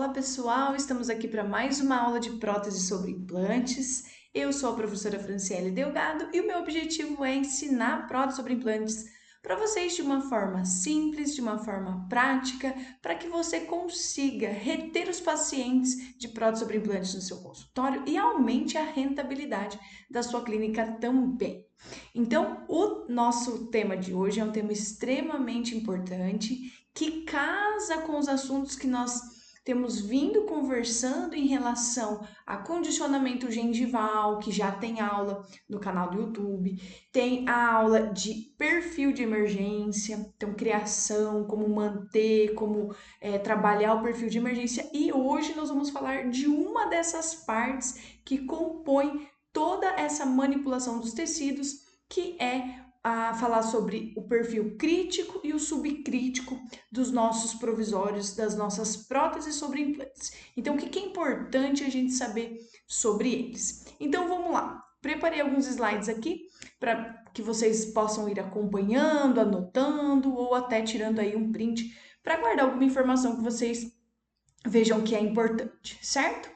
Fala pessoal, estamos aqui para mais uma aula de prótese sobre implantes. Eu sou a professora Franciele Delgado e o meu objetivo é ensinar prótese sobre implantes para vocês de uma forma simples, de uma forma prática, para que você consiga reter os pacientes de prótese sobre implantes no seu consultório e aumente a rentabilidade da sua clínica também. Então, o nosso tema de hoje é um tema extremamente importante que casa com os assuntos que nós temos vindo conversando em relação a condicionamento gengival, que já tem aula no canal do YouTube, tem a aula de perfil de emergência, então criação, como manter, como trabalhar o perfil de emergência, e hoje nós vamos falar de uma dessas partes que compõe toda essa manipulação dos tecidos, que é a falar sobre o perfil crítico e o subcrítico dos nossos provisórios, das nossas próteses sobre implantes. Então, o que é importante a gente saber sobre eles? Então, vamos lá. Preparei alguns slides aqui para que vocês possam ir acompanhando, anotando ou até tirando aí um print para guardar alguma informação que vocês vejam que é importante, certo?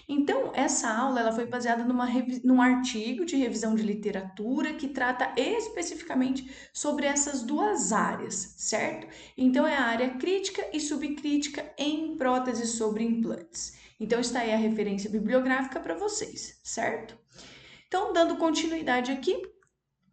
Então, essa aula ela foi baseada num artigo de revisão de literatura que trata especificamente sobre essas duas áreas, certo? Então, é a área crítica e subcrítica em próteses sobre implantes. Então, está aí a referência bibliográfica para vocês, certo? Então, dando continuidade aqui,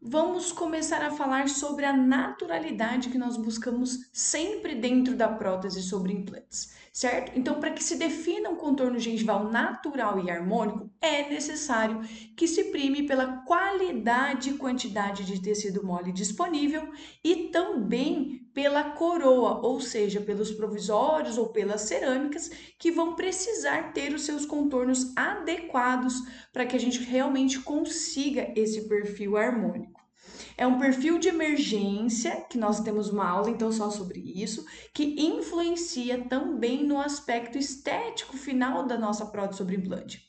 vamos começar a falar sobre a naturalidade que nós buscamos sempre dentro da prótese sobre implantes, certo? Então, para que se defina um contorno gengival natural e harmônico, é necessário que se prime pela qualidade e quantidade de tecido mole disponível e também pela coroa, ou seja, pelos provisórios ou pelas cerâmicas que vão precisar ter os seus contornos adequados para que a gente realmente consiga esse perfil harmônico. É um perfil de emergência, que nós temos uma aula então só sobre isso, que influencia também no aspecto estético final da nossa prótese sobre implante,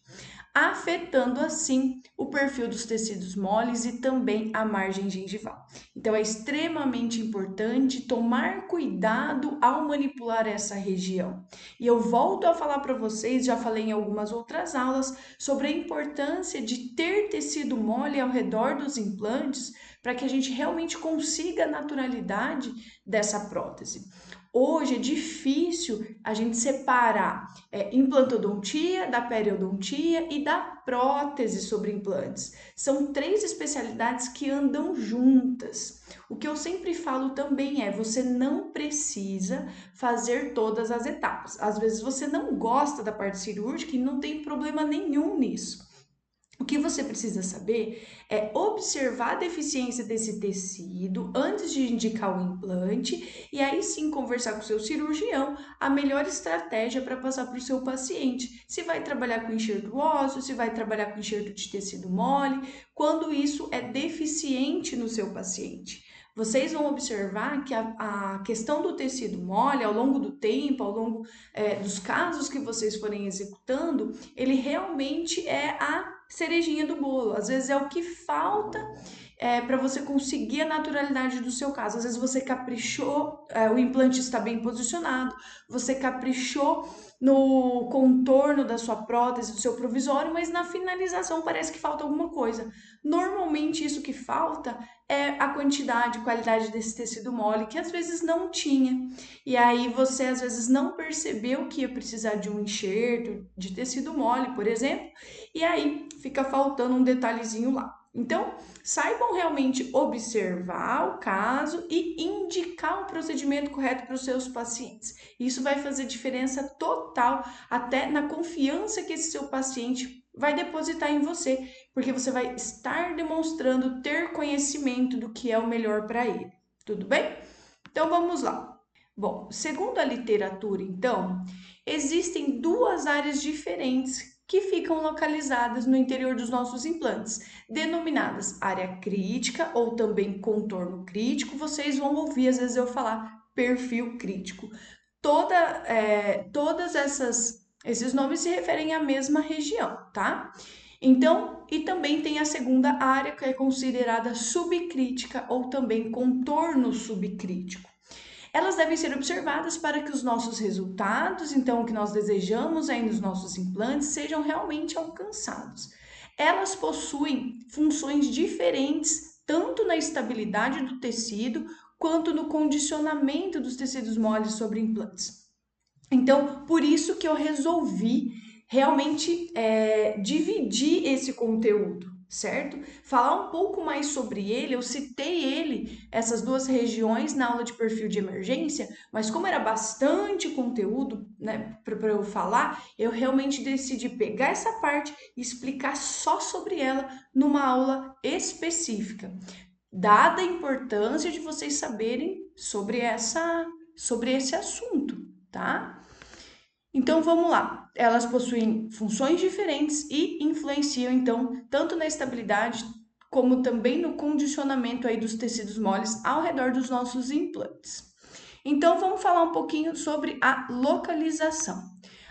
afetando assim o perfil dos tecidos moles e também a margem gengival. Então é extremamente importante tomar cuidado ao manipular essa região. E eu volto a falar para vocês, já falei em algumas outras aulas, sobre a importância de ter tecido mole ao redor dos implantes para que a gente realmente consiga a naturalidade dessa prótese. Hoje é difícil a gente separar implantodontia da periodontia e da prótese sobre implantes. São três especialidades que andam juntas. O que eu sempre falo também é: você não precisa fazer todas as etapas. Às vezes você não gosta da parte cirúrgica e não tem problema nenhum nisso. O que você precisa saber é observar a deficiência desse tecido antes de indicar o implante e aí sim conversar com o seu cirurgião a melhor estratégia para passar para o seu paciente. Se vai trabalhar com enxerto ósseo, se vai trabalhar com enxerto de tecido mole, quando isso é deficiente no seu paciente. Vocês vão observar que a questão do tecido mole, ao longo do tempo, ao longo dos casos que vocês forem executando, ele realmente é a cerejinha do bolo. Às vezes é o que falta para você conseguir a naturalidade do seu caso. Às vezes você caprichou, o implante está bem posicionado, você caprichou no contorno da sua prótese, do seu provisório, mas na finalização parece que falta alguma coisa. Normalmente isso que falta é a quantidade, qualidade desse tecido mole, que às vezes não tinha. E aí você às vezes não percebeu que ia precisar de um enxerto de tecido mole, por exemplo, e aí fica faltando um detalhezinho lá. Então, saibam realmente observar o caso e indicar o procedimento correto para os seus pacientes. Isso vai fazer diferença total até na confiança que esse seu paciente vai depositar em você, porque você vai estar demonstrando ter conhecimento do que é o melhor para ele. Tudo bem? Então vamos lá. Bom, segundo a literatura, então, existem duas áreas diferentes que ficam localizadas no interior dos nossos implantes, denominadas área crítica ou também contorno crítico. Vocês vão ouvir às vezes eu falar perfil crítico. Todas esses nomes se referem à mesma região, tá? Então, e também tem a segunda área que é considerada subcrítica ou também contorno subcrítico. Elas devem ser observadas para que os nossos resultados, então o que nós desejamos aí nos nossos implantes, sejam realmente alcançados. Elas possuem funções diferentes, tanto na estabilidade do tecido, quanto no condicionamento dos tecidos moles sobre implantes. Então, por isso que eu resolvi realmente dividir esse conteúdo, certo? Falar um pouco mais sobre ele, eu citei ele, essas duas regiões, na aula de perfil de emergência, mas como era bastante conteúdo, né, para eu falar, eu realmente decidi pegar essa parte e explicar só sobre ela numa aula específica, dada a importância de vocês saberem sobre esse assunto, tá? Então vamos lá. Elas possuem funções diferentes e influenciam então tanto na estabilidade como também no condicionamento aí dos tecidos moles ao redor dos nossos implantes. Então vamos falar um pouquinho sobre a localização.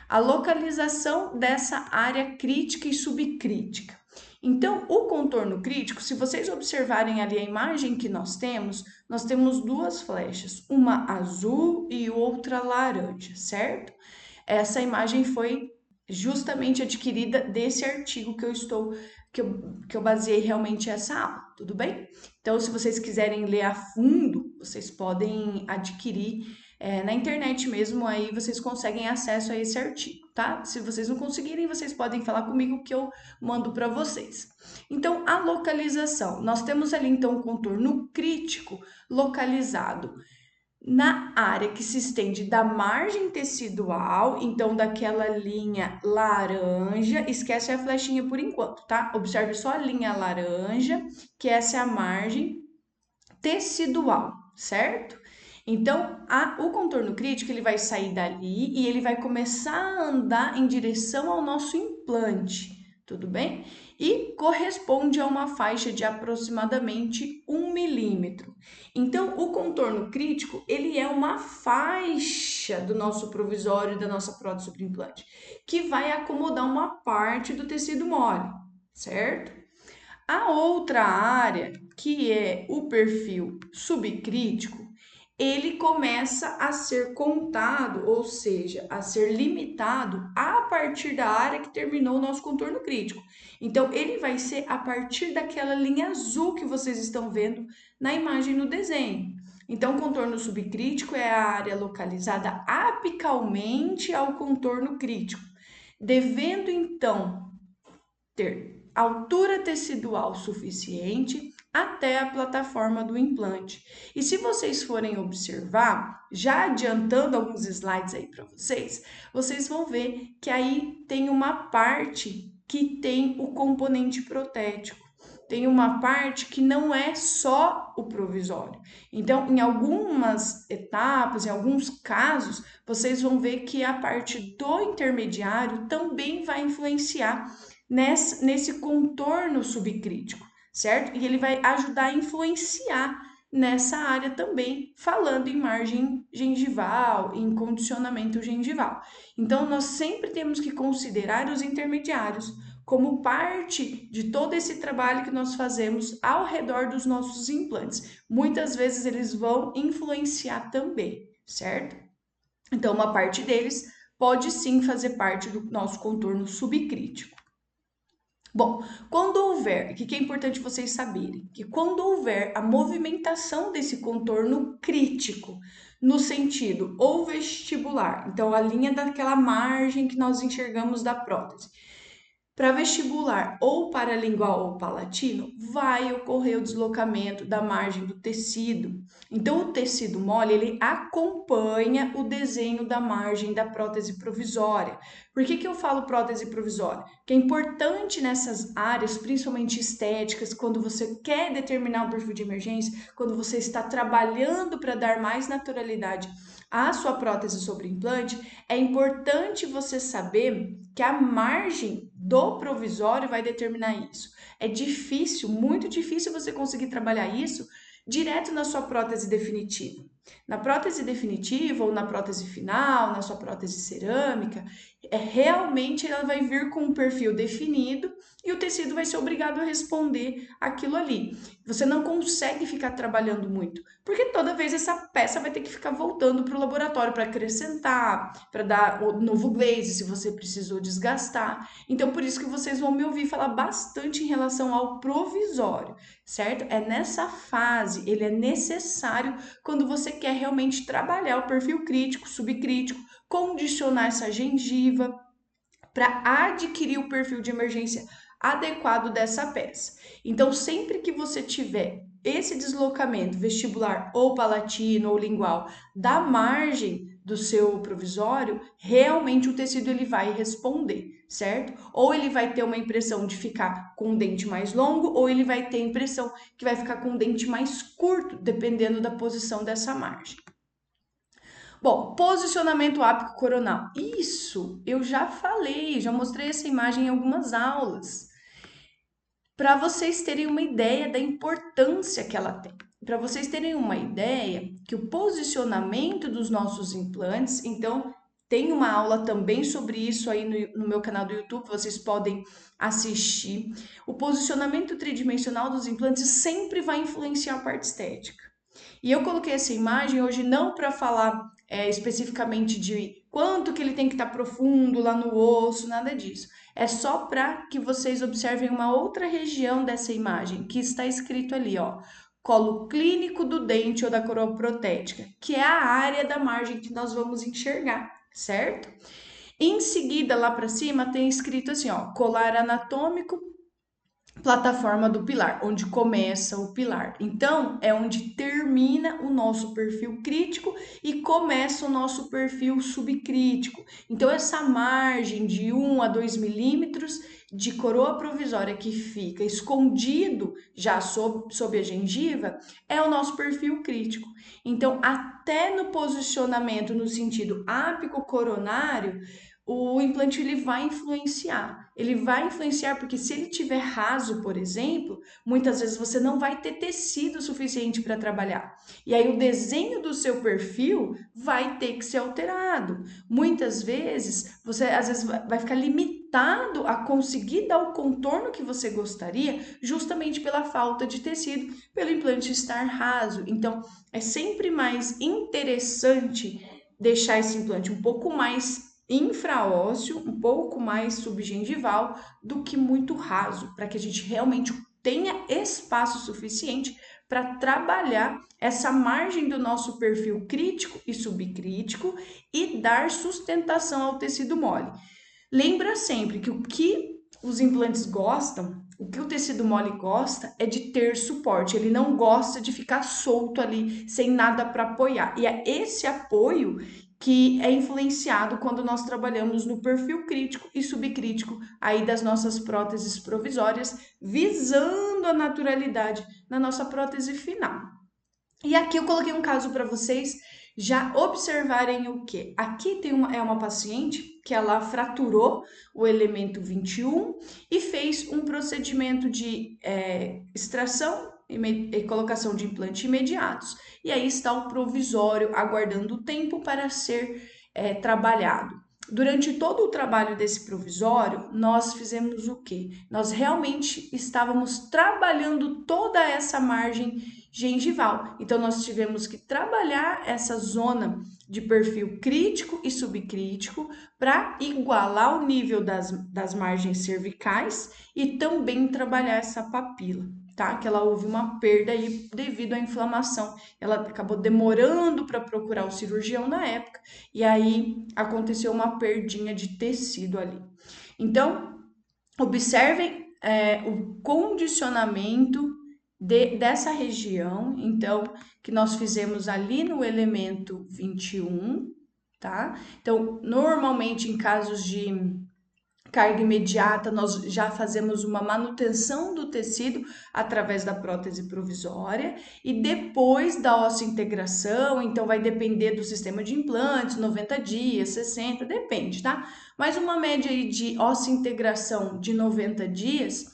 A localização dessa área crítica e subcrítica. Então, o contorno crítico, se vocês observarem ali a imagem que nós temos duas flechas, uma azul e outra laranja, certo? Essa imagem foi justamente adquirida desse artigo que eu baseei realmente essa aula, tudo bem? Então, se vocês quiserem ler a fundo, vocês podem adquirir na internet mesmo, aí vocês conseguem acesso a esse artigo, tá? Se vocês não conseguirem, vocês podem falar comigo que eu mando para vocês. Então, a localização. Nós temos ali, então, o contorno crítico localizado na área que se estende da margem tecidual, então daquela linha laranja, esquece a flechinha por enquanto, tá? Observe só a linha laranja, que essa é a margem tecidual, certo? Então, o contorno crítico, ele vai sair dali e ele vai começar a andar em direção ao nosso implante, tudo bem? E corresponde a uma faixa de aproximadamente 1 milímetro. Então, o contorno crítico, ele é uma faixa do nosso provisório, da nossa prótese sobre implante, que vai acomodar uma parte do tecido mole, certo? A outra área, que é o perfil subcrítico, ele começa a ser contado, ou seja, a ser limitado a partir da área que terminou o nosso contorno crítico. Então, ele vai ser a partir daquela linha azul que vocês estão vendo na imagem no desenho. Então, o contorno subcrítico é a área localizada apicalmente ao contorno crítico, devendo então ter altura tecidual suficiente até a plataforma do implante. E se vocês forem observar, já adiantando alguns slides aí para vocês, vocês vão ver que aí tem uma parte que tem o componente protético. Tem uma parte que não é só o provisório. Então, em algumas etapas, em alguns casos, vocês vão ver que a parte do intermediário também vai influenciar nesse contorno subcrítico, certo? E ele vai ajudar a influenciar nessa área também, falando em margem gengival, em condicionamento gengival. Então, nós sempre temos que considerar os intermediários como parte de todo esse trabalho que nós fazemos ao redor dos nossos implantes. Muitas vezes eles vão influenciar também, certo? Então, uma parte deles pode sim fazer parte do nosso contorno subcrítico. Bom, quando houver, o que é importante vocês saberem? Que quando houver a movimentação desse contorno crítico, no sentido ou vestibular, então a linha daquela margem que nós enxergamos da prótese, para vestibular ou paralingual ou palatino, vai ocorrer o deslocamento da margem do tecido. Então, o tecido mole, ele acompanha o desenho da margem da prótese provisória. Por que eu falo prótese provisória? Porque é importante nessas áreas, principalmente estéticas, quando você quer determinar um perfil de emergência, quando você está trabalhando para dar mais naturalidade à sua prótese sobre implante, é importante você saber que a margem do provisório vai determinar isso. É difícil, muito difícil você conseguir trabalhar isso direto na sua prótese definitiva. Na prótese definitiva ou na prótese final, na sua prótese cerâmica, realmente ela vai vir com um perfil definido e o tecido vai ser obrigado a responder aquilo ali. Você não consegue ficar trabalhando muito, porque toda vez essa peça vai ter que ficar voltando para o laboratório para acrescentar, para dar o novo glaze se você precisou desgastar. Então, por isso que vocês vão me ouvir falar bastante em relação ao provisório, certo? É nessa fase, ele é necessário quando você quer realmente trabalhar o perfil crítico, subcrítico, condicionar essa gengiva para adquirir o perfil de emergência adequado dessa peça. Então, sempre que você tiver esse deslocamento vestibular ou palatino ou lingual da margem do seu provisório, realmente o tecido ele vai responder, certo? Ou ele vai ter uma impressão de ficar com um dente mais longo, ou ele vai ter a impressão que vai ficar com um dente mais curto, dependendo da posição dessa margem. Bom, posicionamento ápico coronal. Isso eu já falei, já mostrei essa imagem em algumas aulas. Para vocês terem uma ideia da importância que ela tem. Para vocês terem uma ideia que o posicionamento dos nossos implantes, então tem uma aula também sobre isso aí no meu canal do YouTube, vocês podem assistir. O posicionamento tridimensional dos implantes sempre vai influenciar a parte estética. E eu coloquei essa imagem hoje não para falar especificamente de quanto que ele tem que estar profundo lá no osso, nada disso. É só para que vocês observem uma outra região dessa imagem, que está escrito ali, ó, colo clínico do dente ou da coroa protética, que é a área da margem que nós vamos enxergar, certo? Em seguida, lá para cima, tem escrito assim, ó, colar anatômico, plataforma do pilar, onde começa o pilar. Então, é onde termina o nosso perfil crítico e começa o nosso perfil subcrítico. Então, essa margem de 1 a 2 milímetros de coroa provisória que fica escondido já sob a gengiva é o nosso perfil crítico. Então, até no posicionamento no sentido ápico coronário, o implante ele vai influenciar. Ele vai influenciar porque se ele tiver raso, por exemplo, muitas vezes você não vai ter tecido suficiente para trabalhar. E aí o desenho do seu perfil vai ter que ser alterado. Muitas vezes você às vezes vai ficar limitado a conseguir dar o contorno que você gostaria, justamente pela falta de tecido, pelo implante estar raso. Então, é sempre mais interessante deixar esse implante um pouco mais infraósseo, um pouco mais subgengival do que muito raso, para que a gente realmente tenha espaço suficiente para trabalhar essa margem do nosso perfil crítico e subcrítico e dar sustentação ao tecido mole. Lembra sempre que o que os implantes gostam, o que o tecido mole gosta é de ter suporte, ele não gosta de ficar solto ali sem nada para apoiar. E é esse apoio que é influenciado quando nós trabalhamos no perfil crítico e subcrítico aí das nossas próteses provisórias, visando a naturalidade na nossa prótese final. E aqui eu coloquei um caso para vocês já observarem o que? Aqui tem uma paciente que ela fraturou o elemento 21 e fez um procedimento de extração e colocação de implante imediatos. E aí está o provisório aguardando o tempo para ser trabalhado. Durante todo o trabalho desse provisório, nós fizemos o quê? Nós realmente estávamos trabalhando toda essa margem gengival. Então, nós tivemos que trabalhar essa zona de perfil crítico e subcrítico para igualar o nível das margens cervicais e também trabalhar essa papila, tá? Que ela houve uma perda aí devido à inflamação. Ela acabou demorando para procurar o cirurgião na época e aí aconteceu uma perdinha de tecido ali. Então, observem o condicionamento dessa região, então, que nós fizemos ali no elemento 21, tá? Então, normalmente em casos de carga imediata, nós já fazemos uma manutenção do tecido através da prótese provisória e depois da osseointegração, então vai depender do sistema de implantes, 90 dias, 60, depende, tá? Mas uma média aí de osseointegração de 90 dias,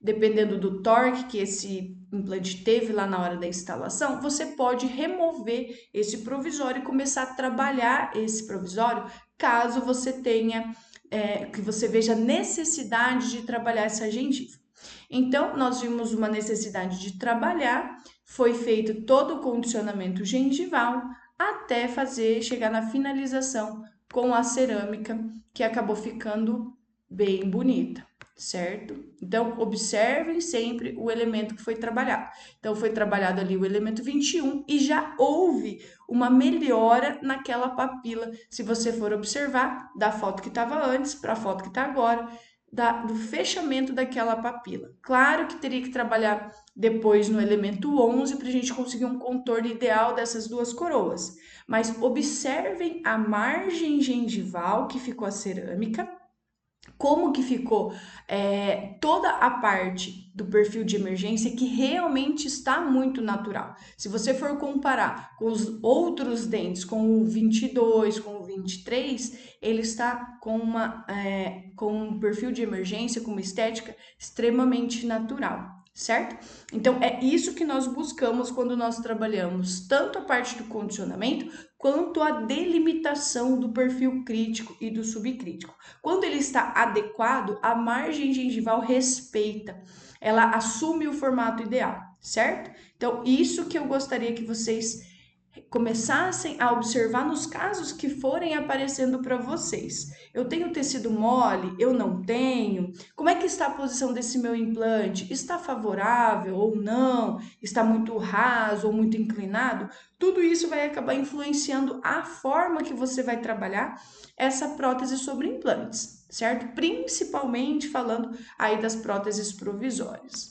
dependendo do torque que esse implante teve lá na hora da instalação, você pode remover esse provisório e começar a trabalhar esse provisório, caso você tenha, que você veja necessidade de trabalhar essa gengiva. Então, nós vimos uma necessidade de trabalhar, foi feito todo o condicionamento gengival até chegar na finalização com a cerâmica, que acabou ficando bem bonita, certo? Então, observem sempre o elemento que foi trabalhado. Então, foi trabalhado ali o elemento 21 e já houve uma melhora naquela papila. Se você for observar, da foto que estava antes para a foto que está agora, do fechamento daquela papila. Claro que teria que trabalhar depois no elemento 11 para a gente conseguir um contorno ideal dessas duas coroas. Mas observem a margem gengival que ficou a cerâmica, como que ficou toda a parte do perfil de emergência que realmente está muito natural. Se você for comparar com os outros dentes, com o 22, com o 23, ele está com um perfil de emergência, com uma estética extremamente natural, certo? Então, é isso que nós buscamos quando nós trabalhamos tanto a parte do condicionamento quanto a delimitação do perfil crítico e do subcrítico. Quando ele está adequado, a margem gengival respeita, ela assume o formato ideal, certo? Então, isso que eu gostaria que vocês começassem a observar nos casos que forem aparecendo para vocês. Eu tenho tecido mole? Eu não tenho? Como é que está a posição desse meu implante? Está favorável ou não? Está muito raso ou muito inclinado? Tudo isso vai acabar influenciando a forma que você vai trabalhar essa prótese sobre implantes, certo? Principalmente falando aí das próteses provisórias.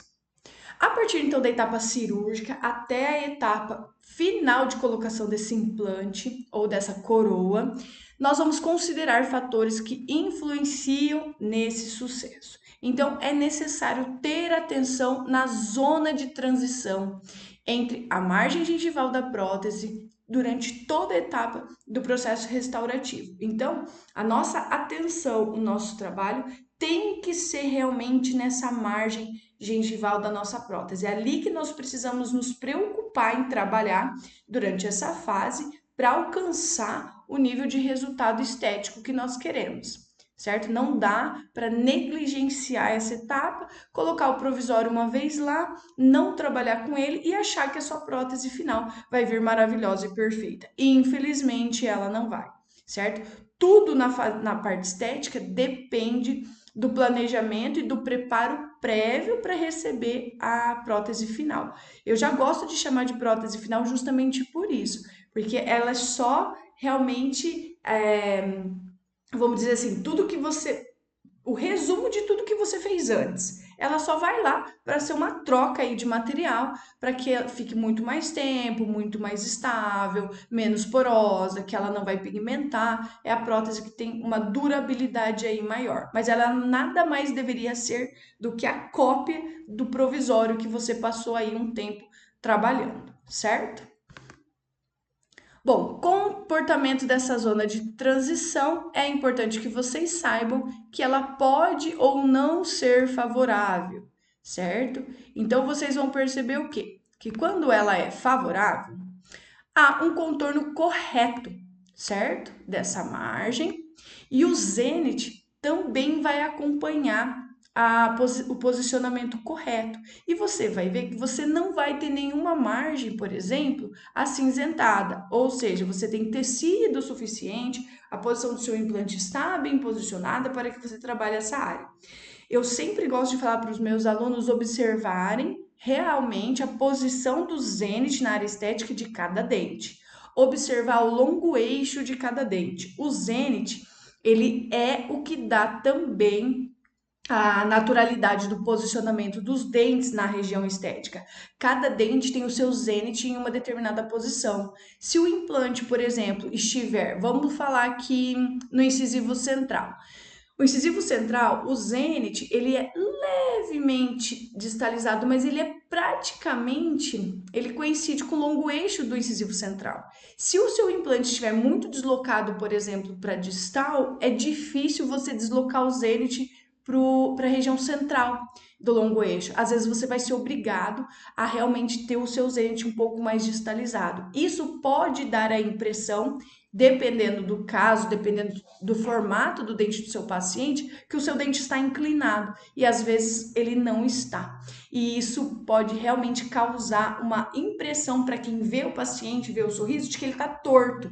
A partir então da etapa cirúrgica até a etapa final de colocação desse implante ou dessa coroa, nós vamos considerar fatores que influenciam nesse sucesso. Então, é necessário ter atenção na zona de transição entre a margem gengival da prótese durante toda a etapa do processo restaurativo. Então, a nossa atenção, o nosso trabalho tem que ser realmente nessa margem gengival da nossa prótese. É ali que nós precisamos nos preocupar em trabalhar durante essa fase para alcançar o nível de resultado estético que nós queremos, certo? Não dá para negligenciar essa etapa, colocar o provisório uma vez lá, não trabalhar com ele e achar que a sua prótese final vai vir maravilhosa e perfeita. Infelizmente, ela não vai, certo? Tudo na parte estética depende do planejamento e do preparo prévio para receber a prótese final. Eu já gosto de chamar de prótese final justamente por isso, porque ela é só realmente, vamos dizer assim, o resumo de tudo que você fez antes. Ela só vai lá para ser uma troca aí de material, para que ela fique muito mais tempo, muito mais estável, menos porosa, que ela não vai pigmentar. É a prótese que tem uma durabilidade aí maior. Mas ela nada mais deveria ser do que a cópia do provisório que você passou aí um tempo trabalhando, certo? Bom, comportamento dessa zona de transição, é importante que vocês saibam que ela pode ou não ser favorável, certo? Então vocês vão perceber o quê? Que quando ela é favorável, há um contorno correto, certo? Dessa margem, e o zênite também vai acompanhar o posicionamento correto. E você vai ver que você não vai ter nenhuma margem, por exemplo, acinzentada, ou seja, você tem tecido suficiente, a posição do seu implante está bem posicionada para que você trabalhe essa área. Eu sempre gosto de falar para os meus alunos observarem realmente a posição do zênite na área estética de cada dente. Observar o longo eixo de cada dente. O zênite, ele é o que dá também a naturalidade do posicionamento dos dentes na região estética. Cada dente tem o seu zênite em uma determinada posição. Se o implante, por exemplo, estiver, vamos falar aqui no incisivo central. O incisivo central, o zênite, ele é levemente distalizado, mas ele coincide com o longo eixo do incisivo central. Se o seu implante estiver muito deslocado, por exemplo, para distal, é difícil você deslocar o zênite para a região central. do longo eixo. Às vezes você vai ser obrigado a realmente ter os seus dentes um pouco mais distalizado. Isso pode dar a impressão, dependendo do caso, dependendo do formato do dente do seu paciente, que o seu dente está inclinado e às vezes ele não está. E isso pode realmente causar uma impressão para quem vê o paciente, vê o sorriso, de que ele está torto.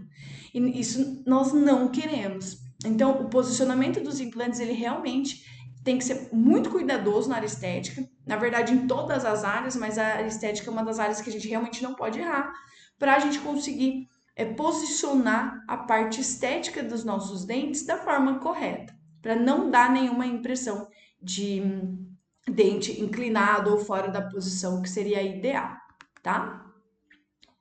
E isso nós não queremos. Então, o posicionamento dos implantes, ele realmente tem que ser muito cuidadoso na área estética. Na verdade, em todas as áreas, mas a área estética é uma das áreas que a gente realmente não pode errar para a gente conseguir posicionar a parte estética dos nossos dentes da forma correta, para não dar nenhuma impressão de dente inclinado ou fora da posição que seria ideal, tá?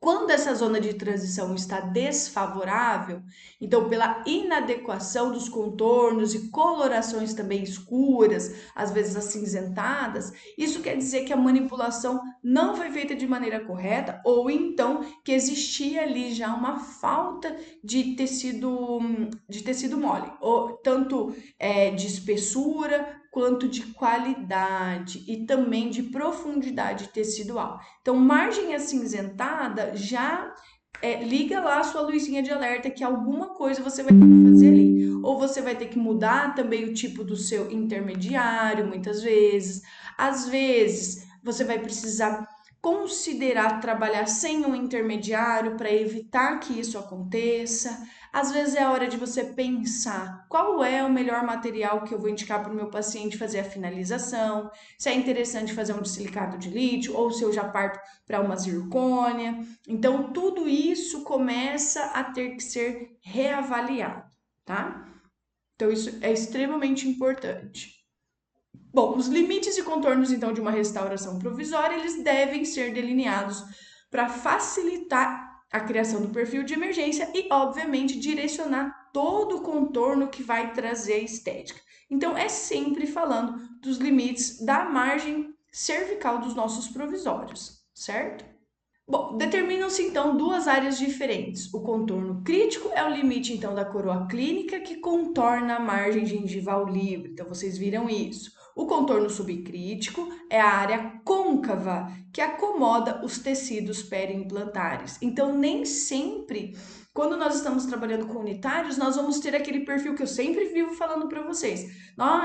Quando essa zona de transição está desfavorável, então pela inadequação dos contornos e colorações também escuras, às vezes acinzentadas, isso quer dizer que a manipulação não foi feita de maneira correta ou então que existia ali já uma falta de tecido mole, ou tanto de espessura quanto de qualidade e também de profundidade tecidual. Então, margem acinzentada já liga lá a sua luzinha de alerta que alguma coisa você vai ter que fazer ali. Ou você vai ter que mudar também o tipo do seu intermediário, muitas vezes. Às vezes, você vai precisar considerar trabalhar sem um intermediário para evitar que isso aconteça. Às vezes é a hora de você pensar qual é o melhor material que eu vou indicar para o meu paciente fazer a finalização, se é interessante fazer um de silicato de lítio ou se eu já parto para uma zircônia. Então, tudo isso começa a ter que ser reavaliado, tá? Então, isso é extremamente importante. Bom, os limites e contornos, então, de uma restauração provisória, eles devem ser delineados para facilitar a criação do perfil de emergência e, obviamente, direcionar todo o contorno que vai trazer a estética. Então, é sempre falando dos limites da margem cervical dos nossos provisórios, certo? Bom, determinam-se então duas áreas diferentes. O contorno crítico é o limite então da coroa clínica que contorna a margem gengival livre. Então vocês viram isso. O contorno subcrítico é a área côncava que acomoda os tecidos periimplantares. Então nem sempre quando nós estamos trabalhando com unitários, nós vamos ter aquele perfil que eu sempre vivo falando para vocês.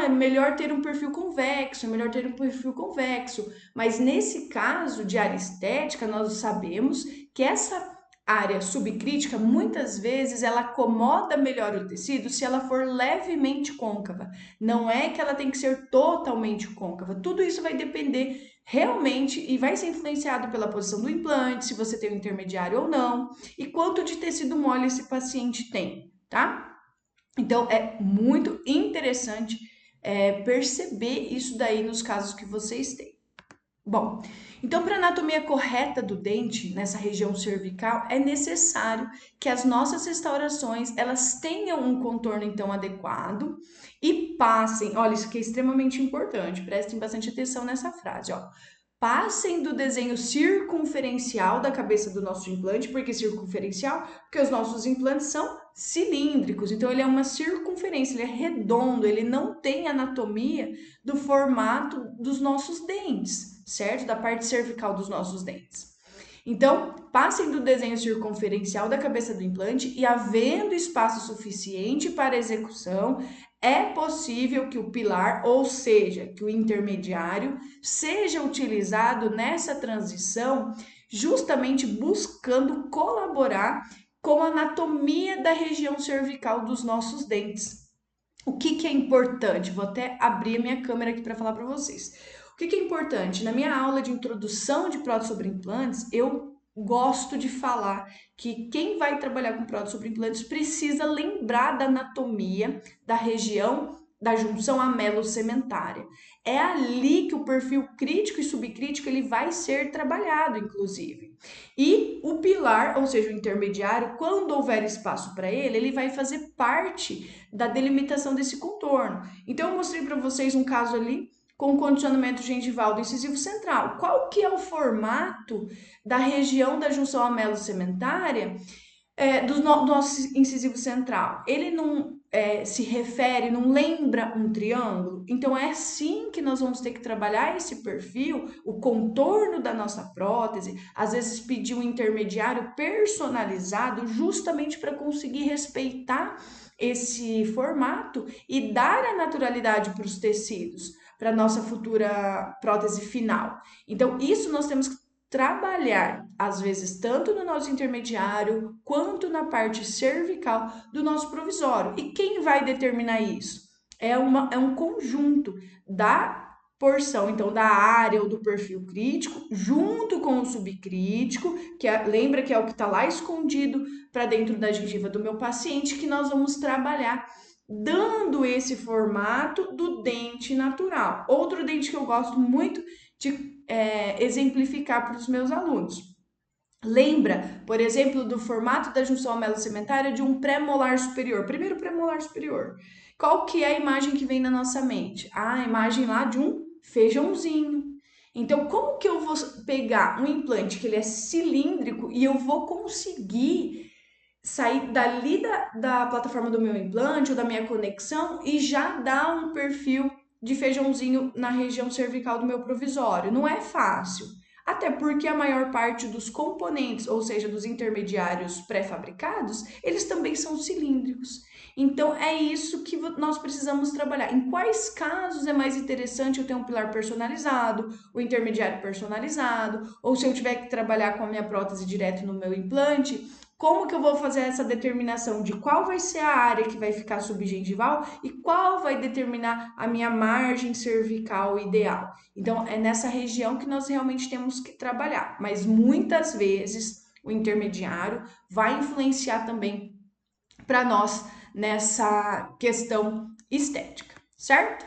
É melhor ter um perfil convexo, é melhor ter um perfil convexo. Mas nesse caso de área estética, nós sabemos que essa área subcrítica, muitas vezes, ela acomoda melhor o tecido se ela for levemente côncava. Não é que ela tem que ser totalmente côncava. Tudo isso vai depender realmente e vai ser influenciado pela posição do implante, se você tem um intermediário ou não, e quanto de tecido mole esse paciente tem, tá? Então, é muito interessante perceber isso daí nos casos que vocês têm. Bom, então para a anatomia correta do dente nessa região cervical é necessário que as nossas restaurações elas tenham um contorno então adequado e passem, olha, isso aqui é extremamente importante, prestem bastante atenção nessa frase, ó. Passem do desenho circunferencial da cabeça do nosso implante, porque circunferencial, porque os nossos implantes são cilíndricos, então ele é uma circunferência, ele é redondo, ele não tem anatomia do formato dos nossos dentes, certo? Da parte cervical dos nossos dentes. Então, passem do desenho circunferencial da cabeça do implante e, havendo espaço suficiente para execução, é possível que o pilar, ou seja, que o intermediário, seja utilizado nessa transição, justamente buscando colaborar com a anatomia da região cervical dos nossos dentes. O que é importante? Vou até abrir a minha câmera aqui para falar para vocês. O que é importante? Na minha aula de introdução de prótese sobre implantes, eu gosto de falar que quem vai trabalhar com prótese sobre implantes precisa lembrar da anatomia da região da junção amelo-sementária. É ali que o perfil crítico e subcrítico ele vai ser trabalhado, inclusive. E o pilar, ou seja, o intermediário, quando houver espaço para ele, ele vai fazer parte da delimitação desse contorno. Então, eu mostrei para vocês um caso ali com condicionamento gengival do incisivo central. Qual que é o formato da região da junção amelo-sementária do nosso incisivo central? Ele não se refere, não lembra um triângulo? Então é assim que nós vamos ter que trabalhar esse perfil, o contorno da nossa prótese, às vezes pedir um intermediário personalizado justamente para conseguir respeitar esse formato e dar a naturalidade para os tecidos, para a nossa futura prótese final. Então, isso nós temos que trabalhar, às vezes, tanto no nosso intermediário quanto na parte cervical do nosso provisório. E quem vai determinar isso? É um conjunto da porção, então, da área ou do perfil crítico, junto com o subcrítico, lembra que é o que está lá escondido para dentro da gengiva do meu paciente, que nós vamos trabalhar dando esse formato do dente natural. Outro dente que eu gosto muito de exemplificar para os meus alunos. Lembra, por exemplo, do formato da junção amelo-sementária de um pré-molar superior, primeiro pré-molar superior. Qual que é a imagem que vem na nossa mente? A imagem lá de um feijãozinho. Então, como que eu vou pegar um implante que ele é cilíndrico e eu vou conseguir sair dali da plataforma do meu implante ou da minha conexão e já dar um perfil de feijãozinho na região cervical do meu provisório? Não é fácil. Até porque a maior parte dos componentes, ou seja, dos intermediários pré-fabricados, eles também são cilíndricos. Então é isso que nós precisamos trabalhar. Em quais casos é mais interessante eu ter um pilar personalizado, o intermediário personalizado, ou se eu tiver que trabalhar com a minha prótese direto no meu implante, como que eu vou fazer essa determinação de qual vai ser a área que vai ficar subgengival e qual vai determinar a minha margem cervical ideal? Então, é nessa região que nós realmente temos que trabalhar, mas muitas vezes o intermediário vai influenciar também para nós nessa questão estética, certo?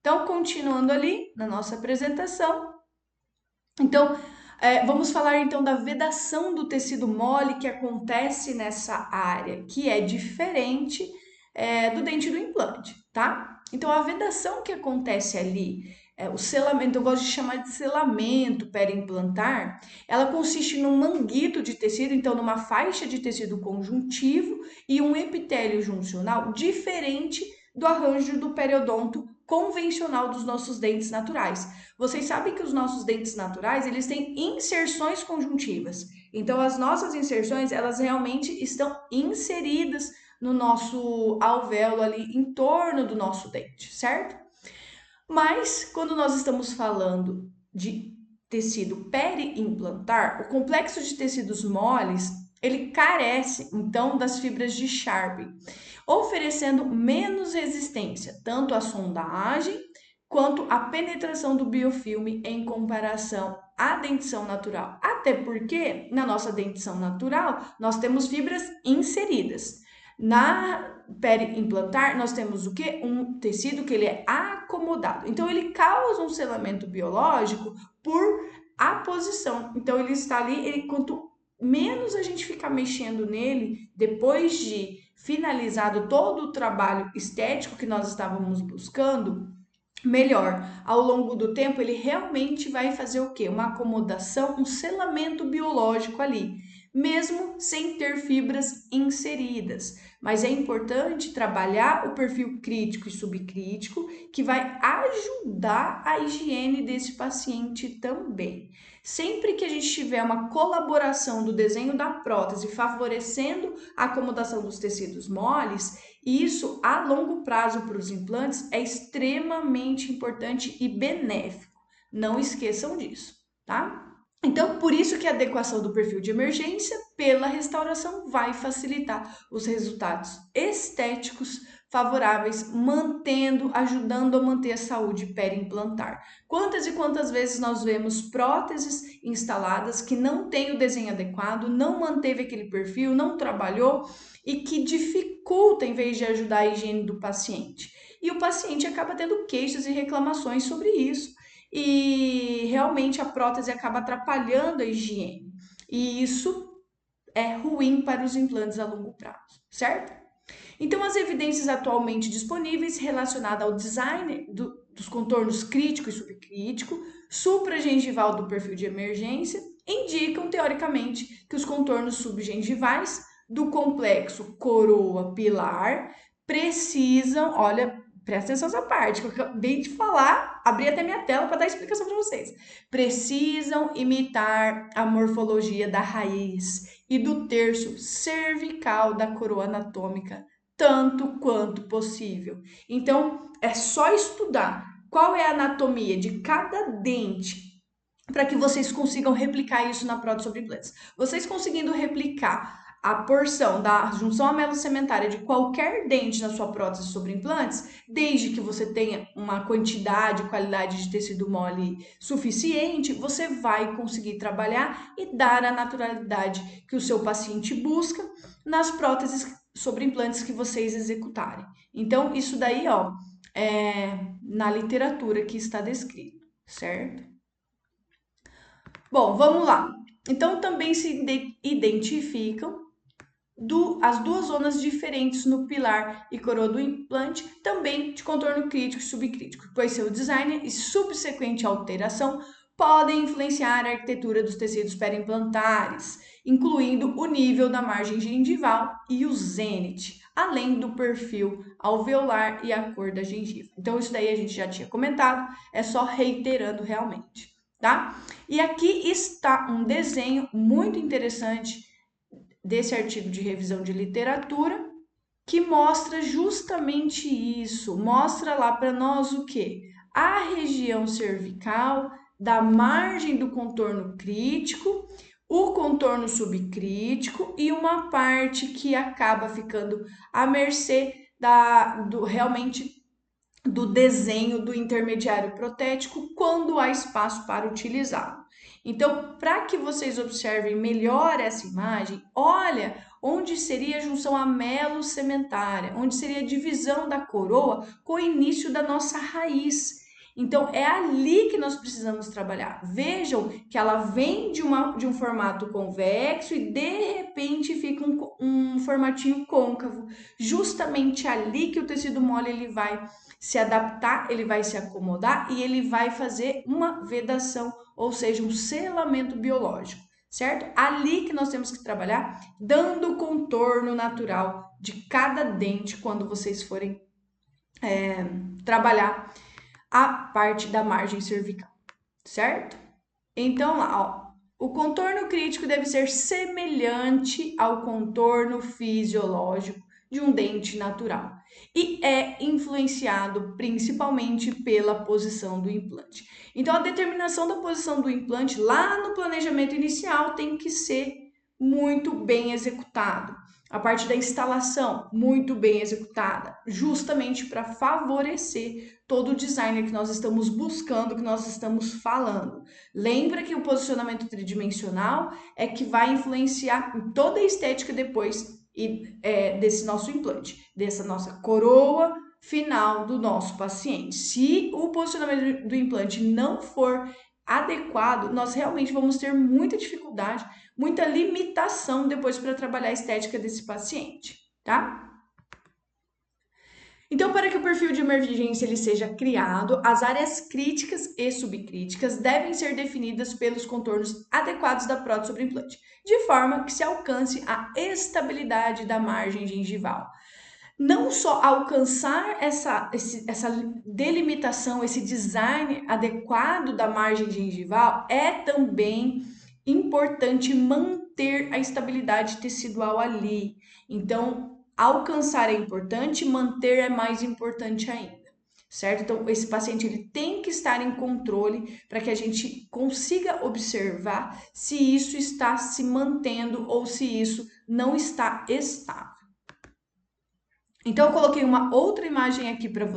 Então, continuando ali na nossa apresentação. Então, vamos falar então da vedação do tecido mole que acontece nessa área, que é diferente do dente do implante, tá? Então, a vedação que acontece ali, o selamento, eu gosto de chamar de selamento periimplantar, ela consiste num manguito de tecido, então numa faixa de tecido conjuntivo e um epitélio juncional diferente do arranjo do periodonto convencional dos nossos dentes naturais. Vocês sabem que os nossos dentes naturais, eles têm inserções conjuntivas. Então, as nossas inserções, elas realmente estão inseridas no nosso alvéolo ali, em torno do nosso dente, certo? Mas, quando nós estamos falando de tecido periimplantar, o complexo de tecidos moles, ele carece, então, das fibras de Sharp, oferecendo menos resistência, tanto à sondagem quanto à penetração do biofilme em comparação à dentição natural. Até porque, na nossa dentição natural, nós temos fibras inseridas. Na periimplantar, nós temos o quê? Um tecido que ele é acomodado. Então, ele causa um selamento biológico por aposição. Então, ele está ali, quanto menos a gente ficar mexendo nele, depois de finalizado todo o trabalho estético que nós estávamos buscando, melhor. Ao longo do tempo, ele realmente vai fazer o quê? Uma acomodação, um selamento biológico ali, mesmo sem ter fibras inseridas. Mas é importante trabalhar o perfil crítico e subcrítico, que vai ajudar a higiene desse paciente também. Sempre que a gente tiver uma colaboração do desenho da prótese favorecendo a acomodação dos tecidos moles, isso a longo prazo para os implantes é extremamente importante e benéfico. Não esqueçam disso, tá? Então, por isso que a adequação do perfil de emergência pela restauração vai facilitar os resultados estéticos favoráveis, ajudando a manter a saúde periimplantar. Quantas e quantas vezes nós vemos próteses instaladas que não têm o desenho adequado, não manteve aquele perfil, não trabalhou e que dificulta em vez de ajudar a higiene do paciente. E o paciente acaba tendo queixas e reclamações sobre isso e realmente a prótese acaba atrapalhando a higiene. E isso é ruim para os implantes a longo prazo, certo? Então, as evidências atualmente disponíveis relacionadas ao design dos contornos crítico e subcrítico, supragengival do perfil de emergência, indicam, teoricamente, que os contornos subgengivais do complexo coroa-pilar precisam, olha, presta atenção nessa parte que eu acabei de falar, abri até minha tela para dar explicação para vocês. Precisam imitar a morfologia da raiz e do terço cervical da coroa anatômica, tanto quanto possível. Então, é só estudar qual é a anatomia de cada dente para que vocês consigam replicar isso na prótese sobre implantes. Vocês conseguindo replicar a porção da junção amelo-sementária de qualquer dente na sua prótese sobre implantes, desde que você tenha uma quantidade e qualidade de tecido mole suficiente, você vai conseguir trabalhar e dar a naturalidade que o seu paciente busca nas próteses sobre implantes que vocês executarem. Então, isso daí, ó, é na literatura que está descrito, certo? Bom, vamos lá. Então, também se identificam as duas zonas diferentes no pilar e coroa do implante, também de contorno crítico e subcrítico, pois seu design e subsequente alteração podem influenciar a arquitetura dos tecidos perimplantares, incluindo o nível da margem gengival e o zênite, além do perfil alveolar e a cor da gengiva. Então, isso daí a gente já tinha comentado, é só reiterando realmente, tá? E aqui está um desenho muito interessante desse artigo de revisão de literatura, que mostra justamente isso. Mostra lá para nós o quê? A região cervical, da margem do contorno crítico, o contorno subcrítico e uma parte que acaba ficando à mercê realmente do desenho do intermediário protético quando há espaço para utilizá-lo. Então, para que vocês observem melhor essa imagem, olha onde seria a junção amelo-sementária, onde seria a divisão da coroa com o início da nossa raiz. Então, é ali que nós precisamos trabalhar. Vejam que ela vem de um formato convexo e, de repente, fica um formatinho côncavo. Justamente ali que o tecido mole ele vai se adaptar, ele vai se acomodar e ele vai fazer uma vedação, ou seja, um selamento biológico, certo? Ali que nós temos que trabalhar, dando o contorno natural de cada dente quando vocês forem trabalhar a parte da margem cervical, certo? Então, lá, ó, o contorno crítico deve ser semelhante ao contorno fisiológico de um dente natural e é influenciado principalmente pela posição do implante. Então, a determinação da posição do implante lá no planejamento inicial tem que ser muito bem executado. A parte da instalação, muito bem executada, justamente para favorecer todo o design que nós estamos buscando, que nós estamos falando. Lembra que o posicionamento tridimensional é que vai influenciar em toda a estética depois desse nosso implante, dessa nossa coroa final do nosso paciente. Se o posicionamento do implante não for adequado, nós realmente vamos ter muita dificuldade, muita limitação depois para trabalhar a estética desse paciente, tá? Então, para que o perfil de emergência ele seja criado, as áreas críticas e subcríticas devem ser definidas pelos contornos adequados da prótese sobre implante, de forma que se alcance a estabilidade da margem gengival. Não só alcançar essa delimitação, esse design adequado da margem gengival, é também importante manter a estabilidade tecidual ali. Então, alcançar é importante, manter é mais importante ainda, certo? Então, esse paciente ele tem que estar em controle para que a gente consiga observar se isso está se mantendo ou se isso não está estável. Então, eu coloquei uma outra imagem aqui para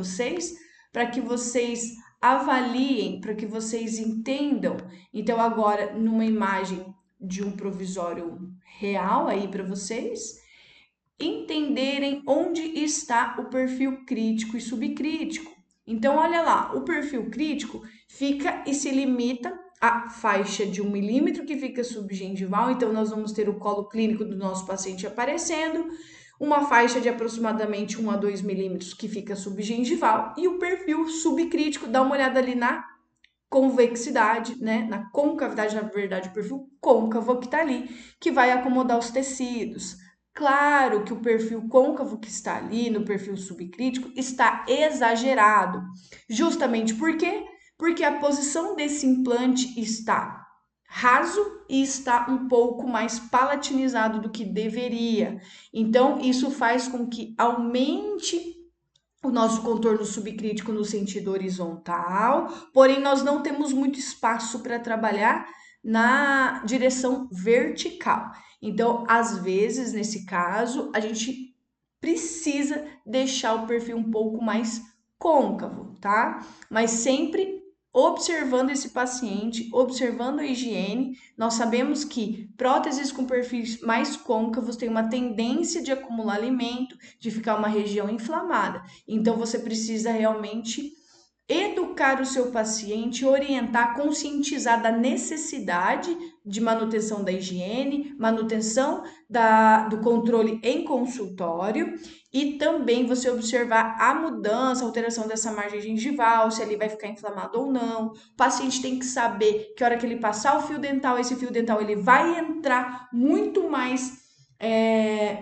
que vocês avaliem, para que vocês entendam. Então, agora, numa imagem de um provisório real aí para vocês entenderem onde está o perfil crítico e subcrítico. Então, olha lá, o perfil crítico fica e se limita à faixa de 1 milímetro que fica subgengival, então nós vamos ter o colo clínico do nosso paciente aparecendo, uma faixa de aproximadamente 1 a 2 milímetros que fica subgengival e o perfil subcrítico, dá uma olhada ali na convexidade, né, na concavidade, na verdade, o perfil côncavo que tá ali, que vai acomodar os tecidos, Claro que o perfil côncavo que está ali no perfil subcrítico está exagerado. Justamente por quê? Porque a posição desse implante está raso e está um pouco mais palatinizado do que deveria. Então, isso faz com que aumente o nosso contorno subcrítico no sentido horizontal, porém nós não temos muito espaço para trabalhar na direção vertical. Então, às vezes, nesse caso, a gente precisa deixar o perfil um pouco mais côncavo, tá? Mas sempre observando esse paciente, observando a higiene. Nós sabemos que próteses com perfis mais côncavos têm uma tendência de acumular alimento, de ficar uma região inflamada. Então, você precisa realmente educar o seu paciente, orientar, conscientizar da necessidade de manutenção da higiene, manutenção do controle em consultório e também você observar a mudança, a alteração dessa margem gengival, se ali vai ficar inflamado ou não. O paciente tem que saber que a hora que ele passar o fio dental, esse fio dental ele vai entrar muito mais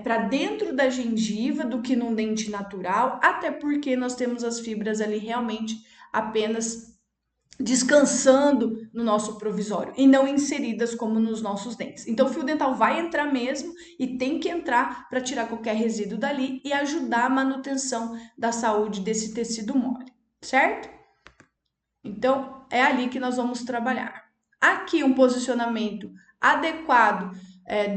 para dentro da gengiva do que num dente natural, até porque nós temos as fibras ali realmente apenas descansando no nosso provisório e não inseridas como nos nossos dentes. Então, o fio dental vai entrar mesmo e tem que entrar para tirar qualquer resíduo dali e ajudar a manutenção da saúde desse tecido mole, certo? Então, é ali que nós vamos trabalhar. Aqui, um posicionamento adequado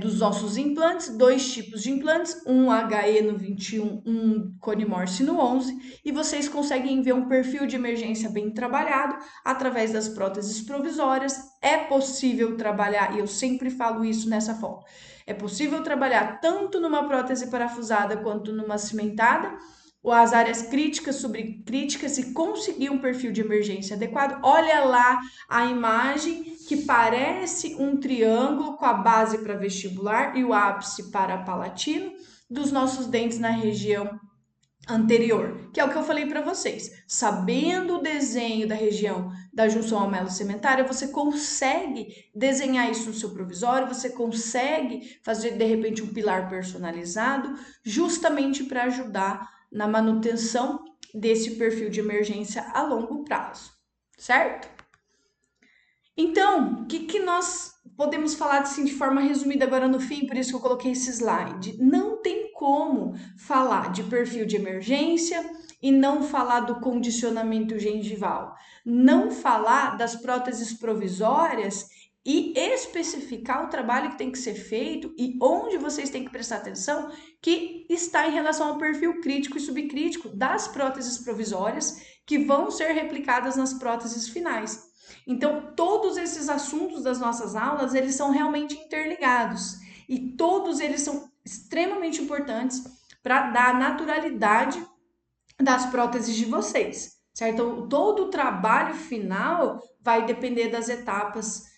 dos nossos implantes, dois tipos de implantes, um HE no 21, um Cone Morse no 11, e vocês conseguem ver um perfil de emergência bem trabalhado através das próteses provisórias. É possível trabalhar, e eu sempre falo isso nessa foto, é possível trabalhar tanto numa prótese parafusada quanto numa cimentada, as áreas críticas, subcríticas e conseguir um perfil de emergência adequado. Olha lá a imagem que parece um triângulo com a base para vestibular e o ápice para palatino dos nossos dentes na região anterior, que é o que eu falei para vocês. Sabendo o desenho da região da junção almelo-cementária, você consegue desenhar isso no seu provisório, você consegue fazer de repente um pilar personalizado, justamente para ajudar na manutenção desse perfil de emergência a longo prazo, certo? Então, o que nós podemos falar assim, de forma resumida agora no fim, por isso que eu coloquei esse slide? Não tem como falar de perfil de emergência e não falar do condicionamento gengival, não falar das próteses provisórias e especificar o trabalho que tem que ser feito e onde vocês têm que prestar atenção, que está em relação ao perfil crítico e subcrítico das próteses provisórias que vão ser replicadas nas próteses finais. Então, todos esses assuntos das nossas aulas, eles são realmente interligados e todos eles são extremamente importantes para dar naturalidade das próteses de vocês, certo? Então, todo o trabalho final vai depender das etapas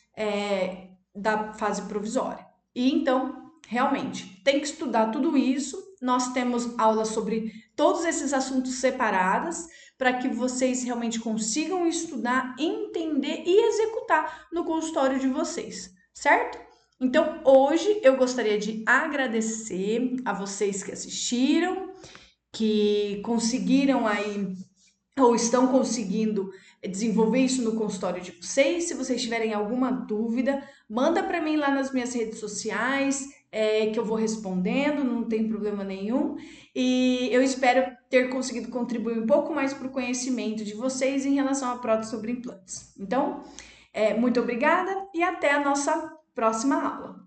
da fase provisória. E então, realmente, tem que estudar tudo isso. Nós temos aulas sobre todos esses assuntos separadas para que vocês realmente consigam estudar, entender e executar no consultório de vocês, certo? Então, hoje eu gostaria de agradecer a vocês que assistiram, que conseguiram aí ou estão conseguindo desenvolver isso no consultório de vocês. Se vocês tiverem alguma dúvida, manda para mim lá nas minhas redes sociais, que eu vou respondendo, não tem problema nenhum. E eu espero ter conseguido contribuir um pouco mais para o conhecimento de vocês em relação à prótese sobre implantes. Então, muito obrigada e até a nossa próxima aula.